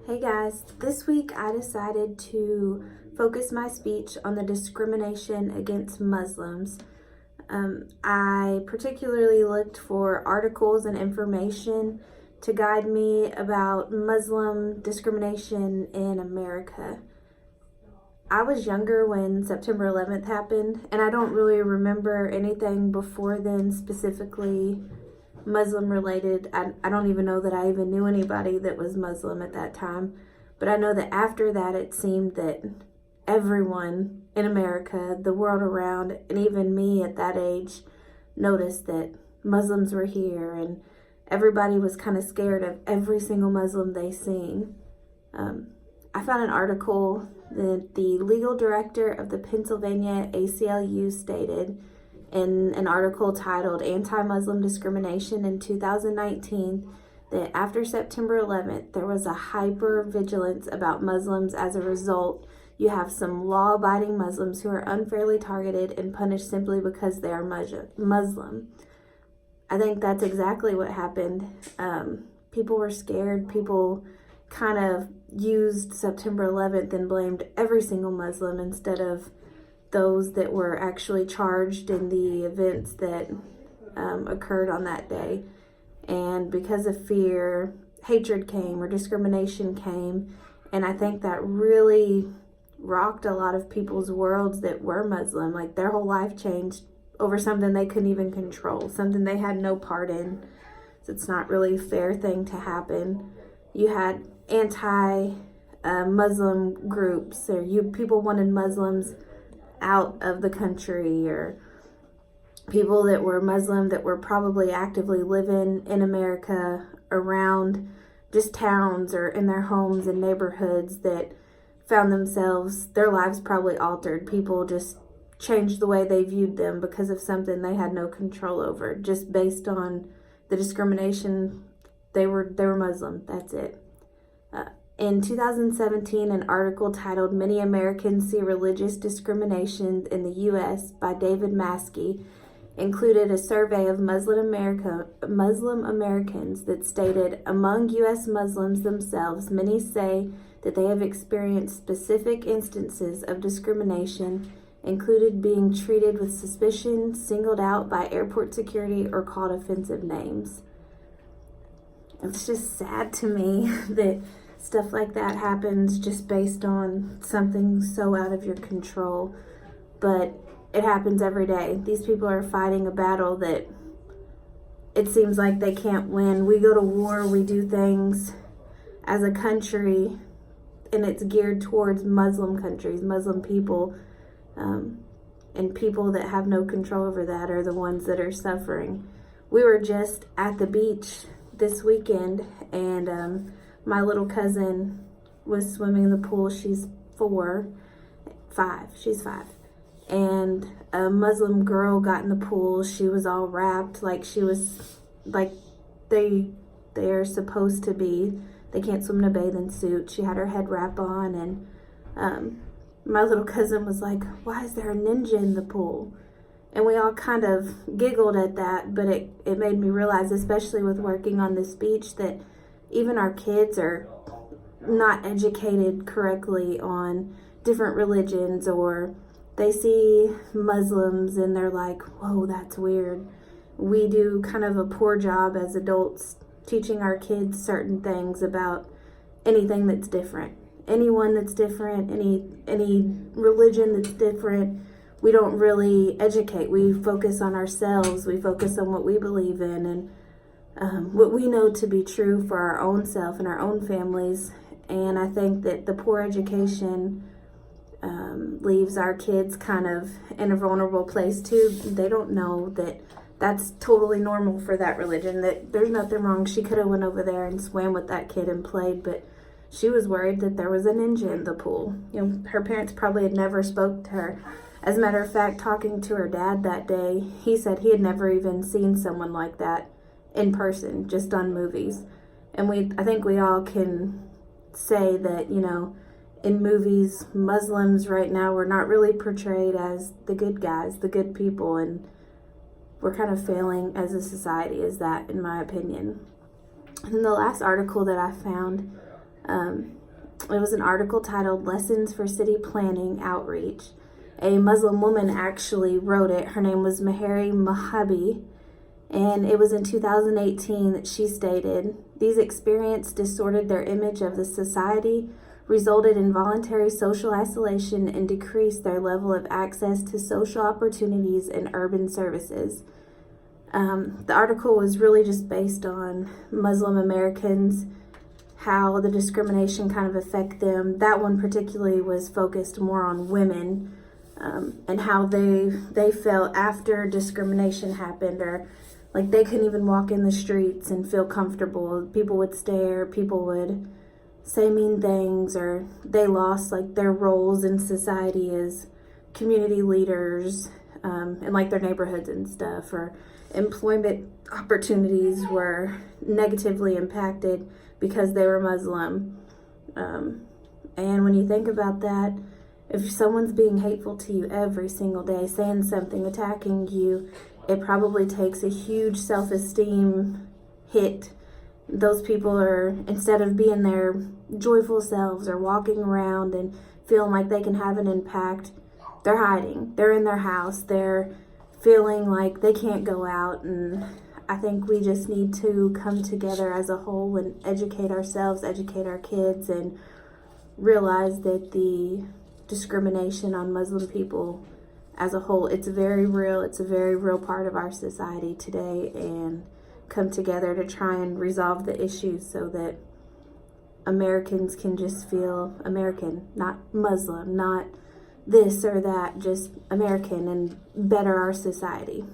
Hey guys, this week I decided to focus my speech on the discrimination against Muslims. I particularly looked for articles and information to guide me about Muslim discrimination in America. I was younger when September 11th happened, and I don't really remember anything before then specifically Muslim related. I don't even know that I even knew anybody that was Muslim at that time. But I know that after that, it seemed that everyone in America, the world around, and even me at that age, noticed that Muslims were here, and everybody was kind of scared of every single Muslim they seen. I found an article that the legal director of the Pennsylvania ACLU stated in an article titled Anti-Muslim Discrimination in 2019 that after September 11th, there was a hyper-vigilance about Muslims. As a result, you have some law-abiding Muslims who are unfairly targeted and punished simply because they are Muslim. I think that's exactly what happened. People were scared. People kind of used September 11th and blamed every single Muslim instead of those that were actually charged in the events that occurred on that day. And because of fear, hatred came, or discrimination came, and I think that really rocked a lot of people's worlds that were Muslim. Like, their whole life changed over something they couldn't even control, something they had no part in. So it's not really a fair thing to happen. You had anti-Muslim groups, or people wanted Muslims out of the country, or people that were Muslim that were probably actively living in America around just towns or in their homes and neighborhoods that found themselves, their lives probably altered. People just changed the way they viewed them because of something they had no control over, just based on the discrimination. They were Muslim, that's it. In 2017, an article titled Many Americans See Religious Discrimination in the U.S. by David Maskey included a survey of Muslim Americans that stated, among U.S. Muslims themselves, many say that they have experienced specific instances of discrimination, included being treated with suspicion, singled out by airport security, or called offensive names. It's just sad to me that stuff like that happens just based on something so out of your control. But it happens every day. These people are fighting a battle that it seems like they can't win. We go to war, we do things as a country, and it's geared towards Muslim countries, Muslim people, and people that have no control over that are the ones that are suffering. We were just at the beach this weekend, and my little cousin was swimming in the pool. She's five. And a Muslim girl got in the pool. She was all wrapped like she was, like they're supposed to be. They can't swim in a bathing suit. She had her head wrap on, and my little cousin was like, why is there a ninja in the pool? And we all kind of giggled at that, but it made me realize, especially with working on this beach, that even our kids are not educated correctly on different religions, or they see Muslims and they're like, whoa, that's weird. We do kind of a poor job as adults teaching our kids certain things about anything that's different. Anyone that's different, any religion that's different, we don't really educate. We focus on ourselves. We focus on what we believe in and what we know to be true for our own self and our own families. And I think that the poor education leaves our kids kind of in a vulnerable place too. They don't know that that's totally normal for that religion, that there's nothing wrong. She could have went over there and swam with that kid and played, but she was worried that there was a ninja in the pool. You know, her parents probably had never spoke to her. As a matter of fact, talking to her dad that day, he said he had never even seen someone like that in person, just on movies. And I think we all can say that, you know, in movies, Muslims right now are not really portrayed as the good guys, the good people, and we're kind of failing as a society as that, in my opinion. And the last article that I found It was an article titled Lessons for City Planning Outreach. A Muslim woman actually wrote it. Her name was Mahari Mohabi, and it was in 2018 that she stated, "These experiences distorted their image of the society, resulted in voluntary social isolation, and decreased their level of access to social opportunities and urban services." The article was really just based on Muslim Americans, how the discrimination kind of affect them. That one particularly was focused more on women, and how they felt after discrimination happened, or like they couldn't even walk in the streets and feel comfortable. People would stare, people would say mean things, or they lost like their roles in society as community leaders, in like their neighborhoods and stuff, or employment opportunities were negatively impacted because they were Muslim. And when you think about that, if someone's being hateful to you every single day, saying something, attacking you, it probably takes a huge self-esteem hit. Those people are, instead of being their joyful selves or walking around and feeling like they can have an impact, they're hiding. They're in their house. They're feeling like they can't go out. And I think we just need to come together as a whole and educate ourselves, educate our kids, and realize that the discrimination on Muslim people as a whole, it's very real. It's a very real part of our society today, and come together to try and resolve the issues so that Americans can just feel American, not Muslim, not this or that, just American, and better our society.